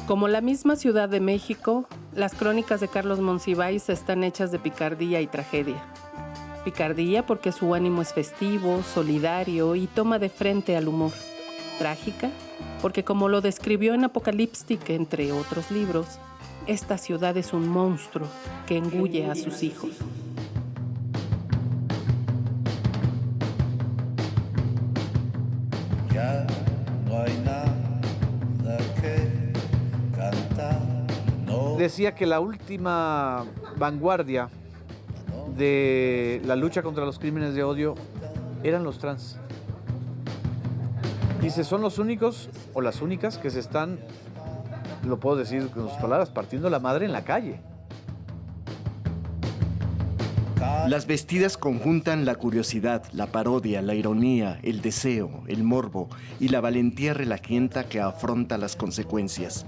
Como la misma Ciudad de México, las crónicas de Carlos Monsiváis están hechas de picardía y tragedia. Picardía porque su ánimo es festivo, solidario y toma de frente al humor. Trágica porque, como lo describió en Apocalíptic, entre otros libros, esta ciudad es un monstruo que engulle a sus hijos. Ya no hay nada que cantar. No. Decía que la última vanguardia de la lucha contra los crímenes de odio eran los trans. Dice, son los únicos o las únicas que se están, lo puedo decir con sus palabras, partiendo la madre en la calle. Las vestidas conjuntan la curiosidad, la parodia, la ironía, el deseo, el morbo y la valentía relajienta que afronta las consecuencias.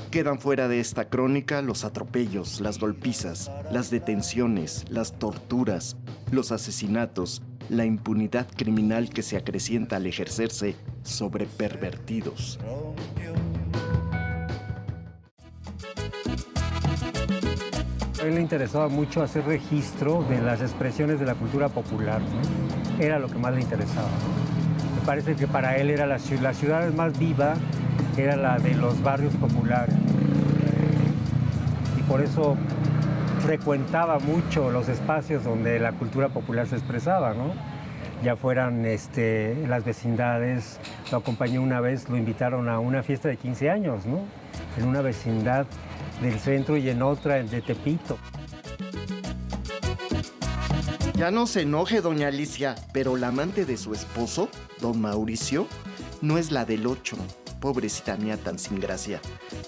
Quedan fuera de esta crónica los atropellos, las golpizas, las detenciones, las torturas, los asesinatos, la impunidad criminal que se acrecienta al ejercerse sobre pervertidos. A él le interesaba mucho hacer registro de las expresiones de la cultura popular, ¿no? Era lo que más le interesaba, ¿no? Me parece que para él era la ciudad más viva, era la de los barrios populares. Y por eso frecuentaba mucho los espacios donde la cultura popular se expresaba, ¿no? Ya fueran las vecindades, lo acompañó una vez, lo invitaron a una fiesta de 15 años, ¿no? En una vecindad del centro y en otra de Tepito. Ya no se enoje, doña Alicia, pero la amante de su esposo, don Mauricio, no es la del 8, pobrecita mía tan sin gracia,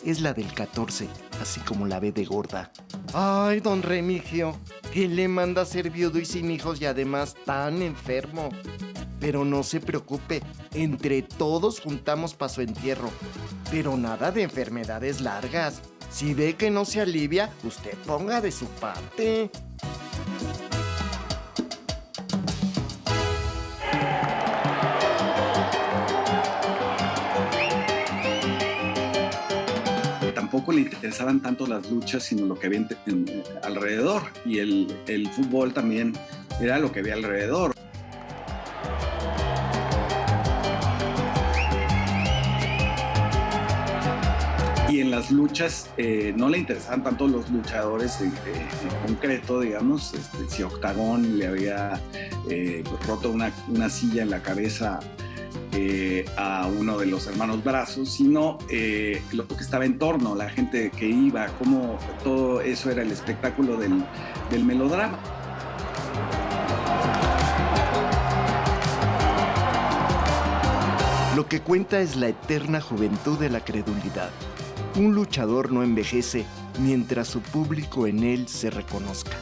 es la del 14, así como la ve de gorda. Ay, don Remigio, ¿quién le manda a ser viudo y sin hijos y además tan enfermo? Pero no se preocupe, entre todos juntamos para su entierro, pero nada de enfermedades largas. Si ve que no se alivia, usted ponga de su parte. Tampoco le interesaban tanto las luchas, sino lo que había alrededor. Y el fútbol también era lo que había alrededor. Y en las luchas no le interesaban tanto los luchadores en concreto, digamos, si Octagón le había roto una silla en la cabeza a uno de los hermanos Brazos, sino lo que estaba en torno, la gente que iba, cómo todo eso era el espectáculo del melodrama. Lo que cuenta es la eterna juventud de la credulidad. Un luchador no envejece mientras su público en él se reconozca.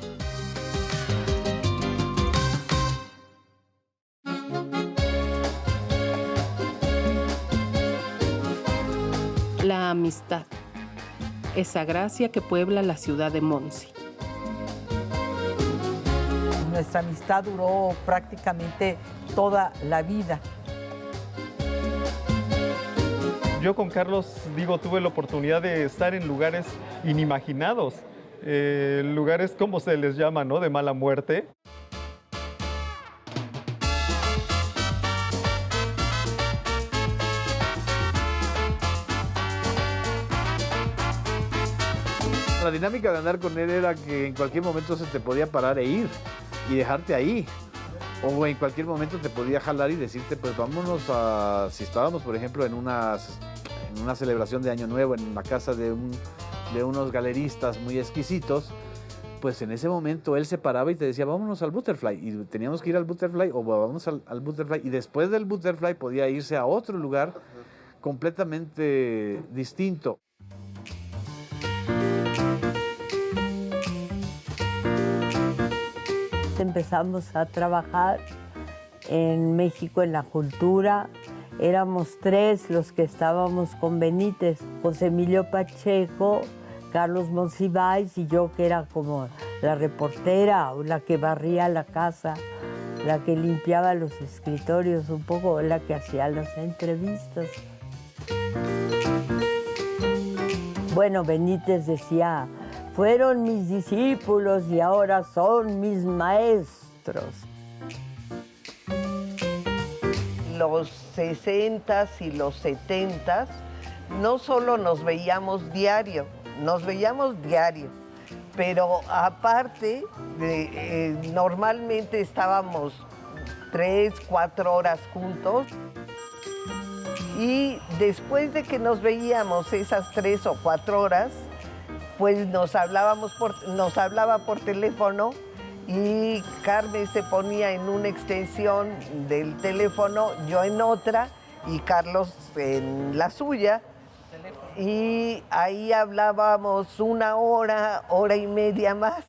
La amistad, esa gracia que puebla la ciudad de Monsi. Nuestra amistad duró prácticamente toda la vida. Yo con Carlos, tuve la oportunidad de estar en lugares inimaginados, lugares, ¿cómo se les llama, no? De mala muerte. La dinámica de andar con él era que en cualquier momento se te podía parar e ir y dejarte ahí. O en cualquier momento te podía jalar y decirte, pues vámonos a... Si estábamos, por ejemplo, en una celebración de Año Nuevo en la casa de unos galeristas muy exquisitos, pues en ese momento él se paraba y te decía, vámonos al Butterfly. Y teníamos que ir al Butterfly o vamos al Butterfly. Y después del Butterfly podía irse a otro lugar completamente distinto. Empezamos a trabajar en México en la cultura. Éramos 3 los que estábamos con Benítez, José Emilio Pacheco, Carlos Monsiváis y yo, que era como la reportera, o la que barría la casa, la que limpiaba los escritorios un poco, la que hacía las entrevistas. Bueno, Benítez decía, fueron mis discípulos y ahora son mis maestros. Los 60s y los 70s no solo nos veíamos diario, pero aparte, normalmente estábamos 3, 4 horas juntos y después de que nos veíamos esas 3 o 4 horas, pues nos hablaba por teléfono y Carmen se ponía en una extensión del teléfono, yo en otra y Carlos en la suya. Y ahí hablábamos 1 hora, hora y media más.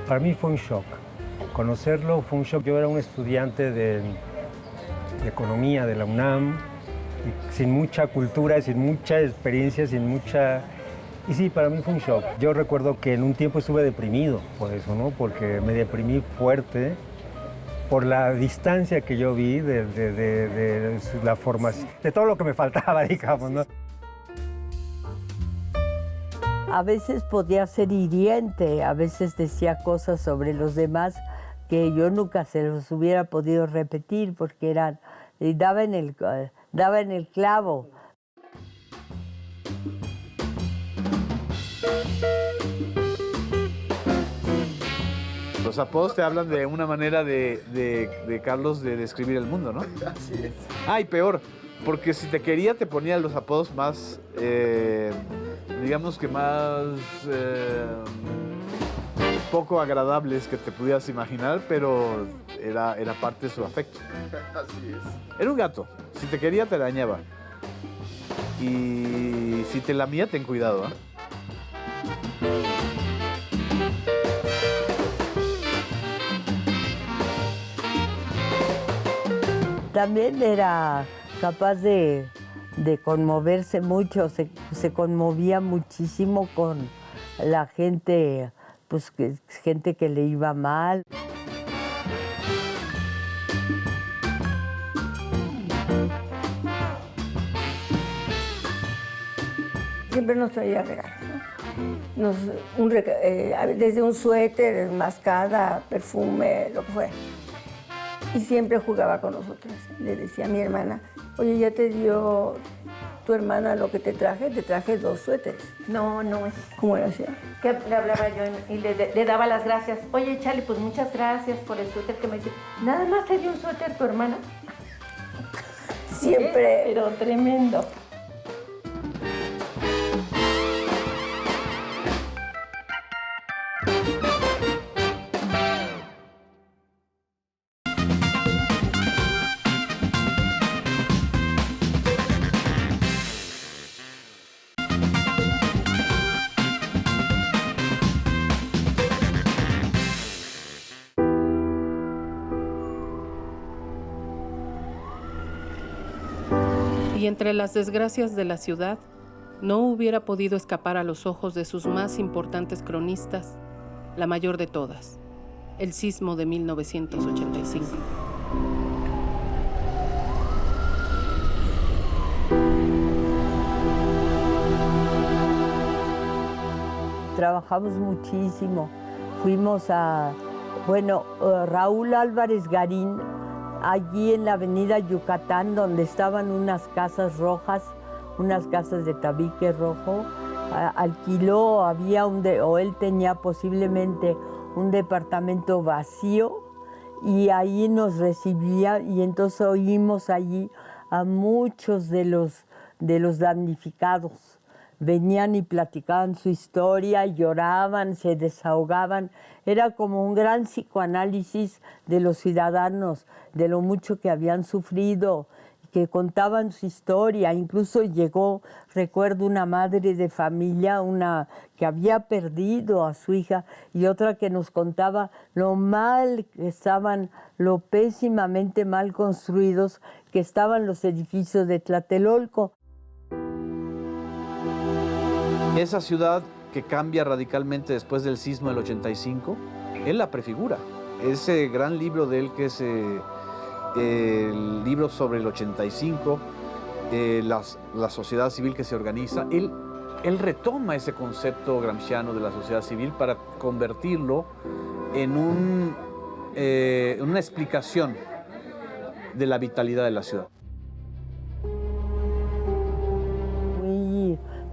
Para mí fue un shock. Conocerlo fue un shock. Yo era un estudiante de economía de la UNAM, sin mucha cultura, sin mucha experiencia, Y sí, para mí fue un shock. Yo recuerdo que en un tiempo estuve deprimido por eso, ¿no? Porque me deprimí fuerte por la distancia que yo vi de la formación, de todo lo que me faltaba, digamos, ¿no? A veces podía ser hiriente, a veces decía cosas sobre los demás que yo nunca se los hubiera podido repetir porque daba en el clavo. Los apodos te hablan de una manera de Carlos de describir el mundo, ¿no? Así es. Y peor, porque si te quería te ponía los apodos más, digamos que más poco agradables que te pudieras imaginar, pero era parte de su afecto. Así es. Era un gato, si te quería te dañaba. Y si te lamía, ten cuidado, ¿eh? También era capaz de conmoverse mucho, se conmovía muchísimo con la gente, pues gente que le iba mal. Siempre nos traía regalos, ¿no? Desde un suéter, mascada, perfume, lo que fuera. Y siempre jugaba con nosotros. Le decía a mi hermana, oye, ¿ya te dio tu hermana lo que te traje? Te traje 2 suéteres. No, no es. ¿Cómo era así? Que le hablaba yo y le daba las gracias. Oye, Charlie, pues muchas gracias por el suéter que me dice. ¿Nada más te dio un suéter tu hermana? Siempre. Pero tremendo. Y entre las desgracias de la ciudad, no hubiera podido escapar a los ojos de sus más importantes cronistas, la mayor de todas, el sismo de 1985. Trabajamos muchísimo. Fuimos Raúl Álvarez Garín, allí en la avenida Yucatán, donde estaban unas casas rojas, unas casas de tabique rojo, alquiló, o él tenía posiblemente un departamento vacío y ahí nos recibía y entonces oímos allí a muchos de de los damnificados. Venían y platicaban su historia, lloraban, se desahogaban. Era como un gran psicoanálisis de los ciudadanos, de lo mucho que habían sufrido, que contaban su historia. Incluso llegó, recuerdo, una madre de familia, una que había perdido a su hija, y otra que nos contaba lo mal que estaban, lo pésimamente mal construidos que estaban los edificios de Tlatelolco. Esa ciudad que cambia radicalmente después del sismo del 85, él la prefigura. Ese gran libro de él, que es el libro sobre el 85, la sociedad civil que se organiza, él retoma ese concepto gramsciano de la sociedad civil para convertirlo en una explicación de la vitalidad de la ciudad.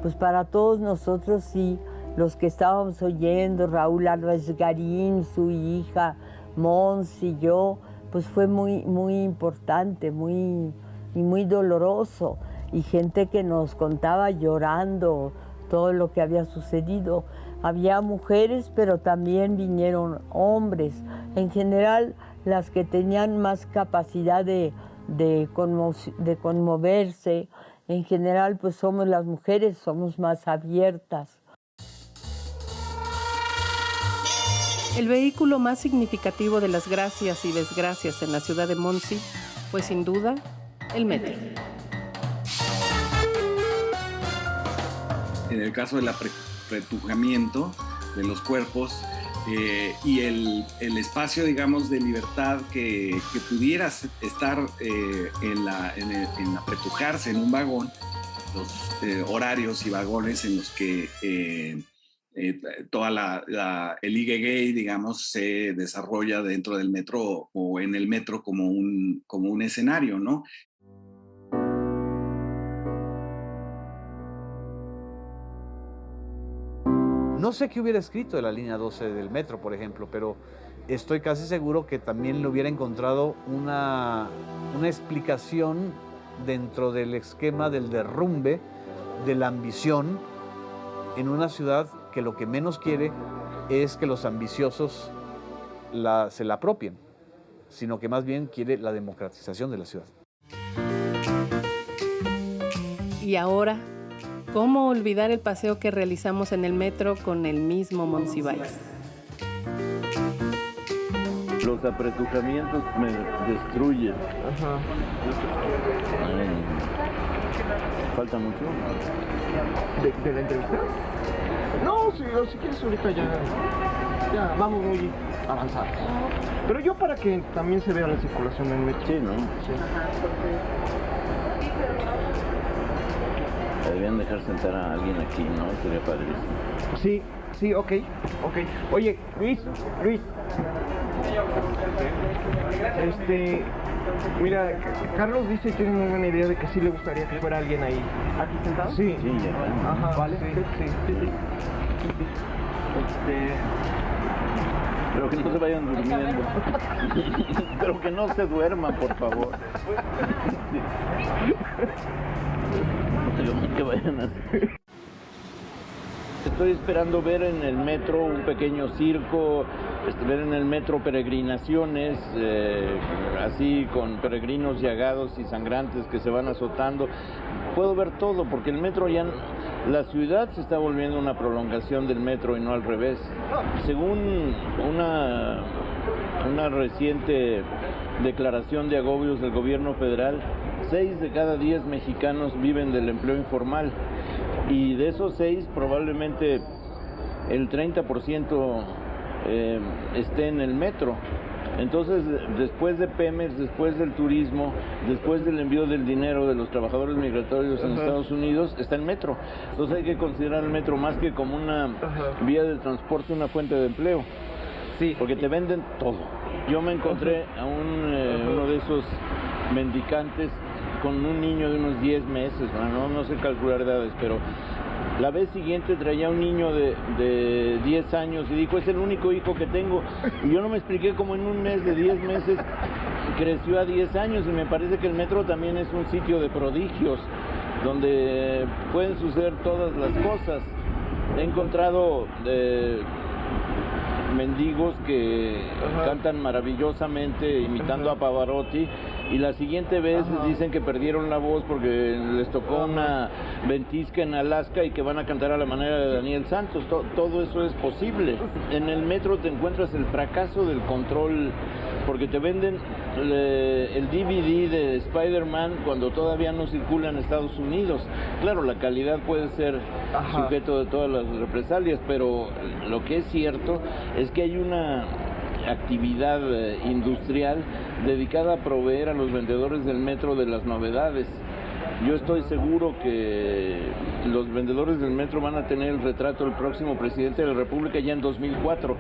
Pues para todos nosotros, sí, los que estábamos oyendo, Raúl Álvarez Garín, su hija, Mons y yo, pues fue muy, muy importante, y muy doloroso. Y gente que nos contaba llorando todo lo que había sucedido. Había mujeres, pero también vinieron hombres. En general, las que tenían más capacidad de conmoverse. En general, pues somos las mujeres, somos más abiertas. El vehículo más significativo de las gracias y desgracias en la ciudad de Monsi fue sin duda el metro. En el caso del apretujamiento de los cuerpos y el espacio, digamos, de libertad que pudiera estar en apretujarse en un vagón, los horarios y vagones en los que toda el IGGay, digamos, se desarrolla dentro del metro o en el metro como un escenario, ¿no? No sé qué hubiera escrito de la línea 12 del metro, por ejemplo, pero estoy casi seguro que también le hubiera encontrado una explicación dentro del esquema del derrumbe, de la ambición en una ciudad que lo que menos quiere es que los ambiciosos se la apropien, sino que más bien quiere la democratización de la ciudad. Y ahora, ¿cómo olvidar el paseo que realizamos en el metro con el mismo Monsiváis? Los apretujamientos me destruyen. Ajá. ¿Falta mucho? ¿De la entrevista? No, si quieres ahorita ya vamos muy avanzados. Pero yo para que también se vea la circulación en el metro. Sí, ¿no? Sí. Debían dejar sentar a alguien aquí, ¿no? Sería padrísimo. Sí, ok. Oye, Luis. Mira, Carlos dice que tiene una buena idea de que sí le gustaría que fuera alguien ahí. ¿Aquí sentado? Sí. Sí, ya. Ajá, vale. Sí. Pero que no se vayan durmiendo. Pero que no se duerman, por favor. Que vayan así. Estoy esperando ver en el metro un pequeño circo, ver en el metro peregrinaciones, así con peregrinos llagados y sangrantes que se van azotando. Puedo ver todo, porque el metro ya, la ciudad se está volviendo una prolongación del metro y no al revés. Según una reciente declaración de agobios del gobierno federal, 6 de cada 10 mexicanos viven del empleo informal. Y de esos 6, probablemente el 30% esté en el metro. Entonces, después de Pemex, después del turismo, después del envío del dinero de los trabajadores migratorios en Estados Unidos, está el metro. Entonces hay que considerar el metro más que como una vía de transporte, una fuente de empleo. Sí. Porque te venden todo. Yo me encontré a uno de esos mendicantes con un niño de unos 10 meses, no sé calcular edades, pero la vez siguiente traía un niño de 10 años y dijo, es el único hijo que tengo. Y yo no me expliqué cómo en un mes de 10 meses creció a 10 años y me parece que el metro también es un sitio de prodigios. donde pueden suceder todas las cosas. He encontrado mendigos que cantan maravillosamente imitando a Pavarotti, y la siguiente vez dicen que perdieron la voz porque les tocó una ventisca en Alaska y que van a cantar a la manera de Daniel Santos. Todo eso es posible. En el metro te encuentras el fracaso del control, porque te venden el DVD de Spider-Man cuando todavía no circula en Estados Unidos. Claro, la calidad puede ser sujeto de todas las represalias, pero lo que es cierto es que hay una actividad industrial dedicada a proveer a los vendedores del metro de las novedades. Yo estoy seguro que los vendedores del metro van a tener el retrato del próximo presidente de la República ya en 2004.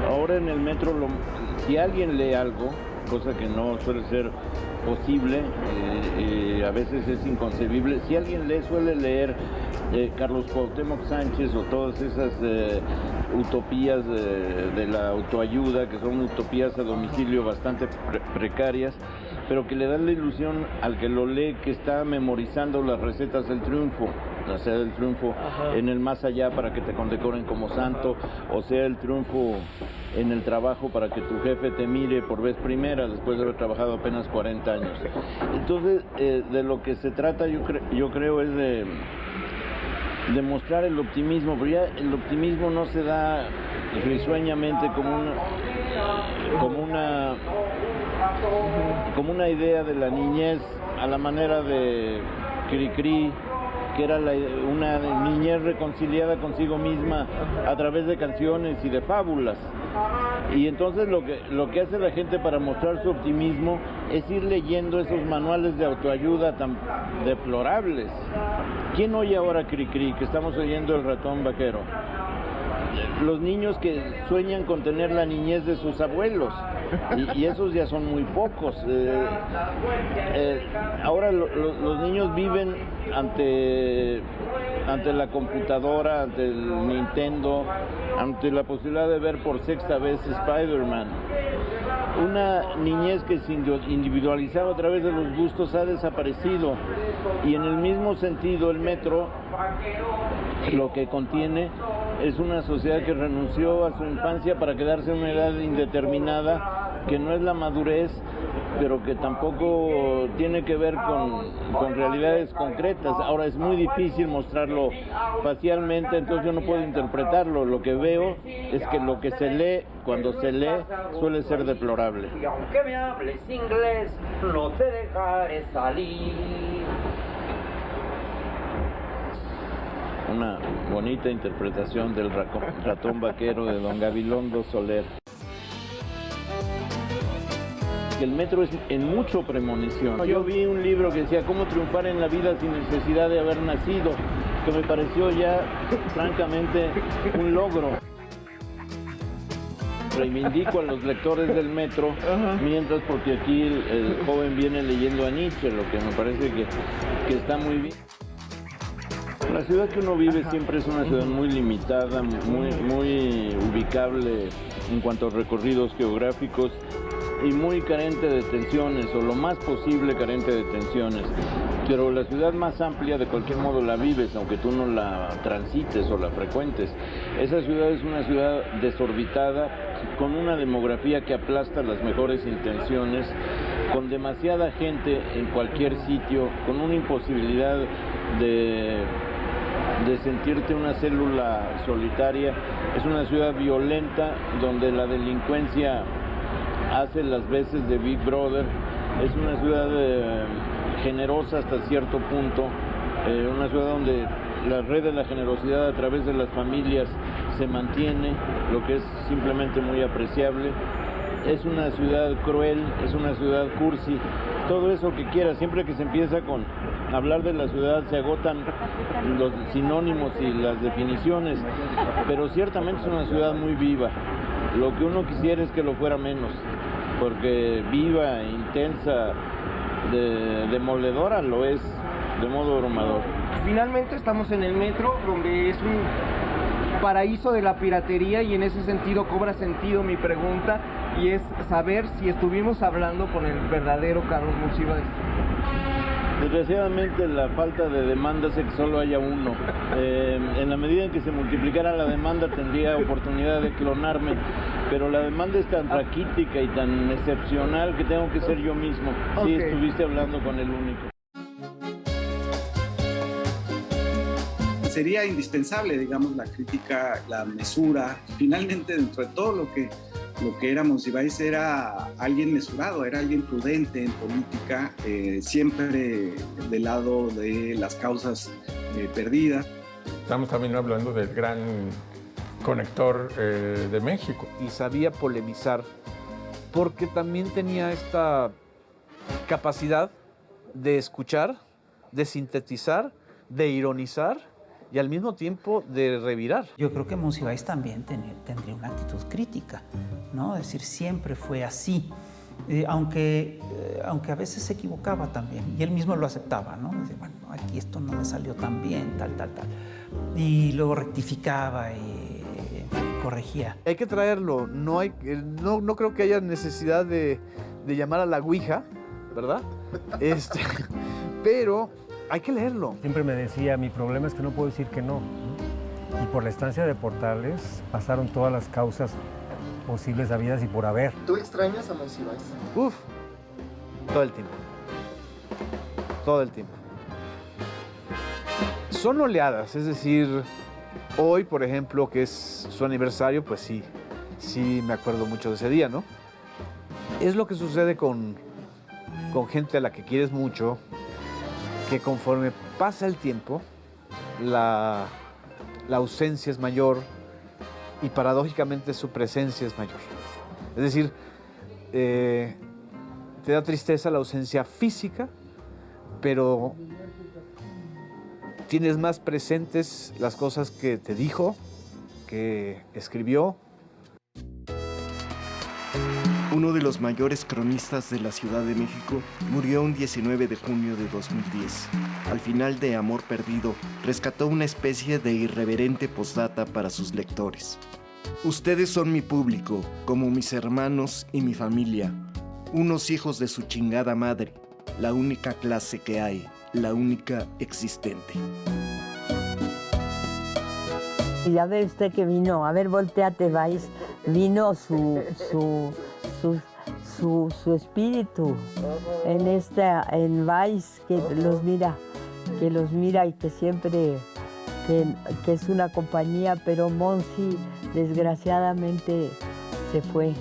Ahora en el metro, si alguien lee algo, cosa que no suele ser posible, a veces es inconcebible, si alguien suele leer Carlos Cuauhtémoc Sánchez o todas esas utopías de la autoayuda, que son utopías a domicilio bastante precarias, pero que le dan la ilusión al que lo lee que está memorizando las recetas del triunfo, o sea, el triunfo en el más allá para que te condecoren como santo, o sea, el triunfo en el trabajo para que tu jefe te mire por vez primera después de haber trabajado apenas 40 años. Entonces, de lo que se trata yo creo es de demostrar el optimismo, pero ya el optimismo no se da risueñamente como una idea de la niñez a la manera de Cricri, que era una niñez reconciliada consigo misma a través de canciones y de fábulas. Y entonces lo que hace la gente para mostrar su optimismo es ir leyendo esos manuales de autoayuda tan deplorables. ¿Quién oye ahora Cricri, que estamos oyendo El Ratón Vaquero? Los niños que sueñan con tener la niñez de sus abuelos, y esos ya son muy pocos. Ahora los niños viven ante la computadora, ante el Nintendo, ante la posibilidad de ver por sexta vez Spider-Man. Una niñez que se individualizaba a través de los gustos ha desaparecido, y en el mismo sentido el metro lo que contiene es una sociedad que renunció a su infancia para quedarse en una edad indeterminada, que no es la madurez, pero que tampoco tiene que ver con realidades concretas. Ahora es muy difícil mostrarlo facialmente, entonces yo no puedo interpretarlo. Lo que veo es que lo que se lee, cuando se lee, suele ser deplorable. Y aunque me hables inglés, no te dejaré salir. Una bonita interpretación del Ratón Vaquero de don Gabilondo Soler. El metro es en mucho premonición. Yo vi un libro que decía cómo triunfar en la vida sin necesidad de haber nacido, que me pareció ya francamente un logro. Reivindico a los lectores del metro, mientras porque aquí el joven viene leyendo a Nietzsche, lo que me parece que está muy bien. La ciudad que uno vive siempre es una ciudad muy limitada, muy ubicable en cuanto a recorridos geográficos y muy carente de tensiones, o lo más posible carente de tensiones. Pero la ciudad más amplia de cualquier modo la vives, aunque tú no la transites o la frecuentes. Esa ciudad es una ciudad desorbitada, con una demografía que aplasta las mejores intenciones, con demasiada gente en cualquier sitio, con una imposibilidad de sentirte una célula solitaria. Es una ciudad violenta donde la delincuencia hace las veces de Big Brother. Es una ciudad generosa hasta cierto punto, una ciudad donde la red de la generosidad a través de las familias se mantiene, lo que es simplemente muy apreciable. Es una ciudad cruel, es una ciudad cursi, todo eso que quieras. Siempre que se empieza con hablar de la ciudad se agotan los sinónimos y las definiciones, pero ciertamente es una ciudad muy viva. Lo que uno quisiera es que lo fuera menos. porque viva, intensa, demoledora lo es de modo abrumador. Finalmente estamos en el metro, donde es un paraíso de la piratería, y en ese sentido cobra sentido mi pregunta, y es saber si estuvimos hablando con el verdadero Carlos Monsiváis. Desgraciadamente la falta de demanda hace que solo haya uno. En la medida en que se multiplicara la demanda tendría oportunidad de clonarme, pero la demanda es tan raquítica y tan excepcional que tengo que ser yo mismo. Sí, estuviste hablando con el único. Sería indispensable, digamos, la crítica, la mesura. Finalmente, dentro de todo lo que era Monsiváis, era alguien mesurado, era alguien prudente en política, siempre del lado de las causas perdidas. Estamos también hablando del gran conector de México. Y sabía polemizar, porque también tenía esta capacidad de escuchar, de sintetizar, de ironizar y al mismo tiempo de revirar. Yo creo que Monsiváis también tendría una actitud crítica, ¿no? Es decir, siempre fue así, aunque a veces se equivocaba también, y él mismo lo aceptaba, ¿no? Decía, bueno, aquí esto no me salió tan bien, tal. Y luego rectificaba y corregía. Hay que traerlo, no creo que haya necesidad de llamar a la ouija, ¿verdad? Pero hay que leerlo. Siempre me decía, mi problema es que no puedo decir que no. Y por la estancia de Portales pasaron todas las causas posibles habidas y por haber. ¿Tú extrañas a Monsiváis? Uf, todo el tiempo. Todo el tiempo. Son oleadas, es decir, hoy, por ejemplo, que es su aniversario, pues sí me acuerdo mucho de ese día, ¿no? Es lo que sucede con gente a la que quieres mucho, que conforme pasa el tiempo, la ausencia es mayor y paradójicamente su presencia es mayor. Es decir, te da tristeza la ausencia física, pero tienes más presentes las cosas que te dijo, que escribió. Uno de los mayores cronistas de la Ciudad de México murió un 19 de junio de 2010. Al final de Amor Perdido, rescató una especie de irreverente postdata para sus lectores. Ustedes son mi público, como mis hermanos y mi familia. Unos hijos de su chingada madre. La única clase que hay, la única existente. Y ya ve usted que vino, a ver, volteate, Vais, vino su espíritu en Vais, que los mira y que siempre, que es una compañía, pero Monsi desgraciadamente se fue.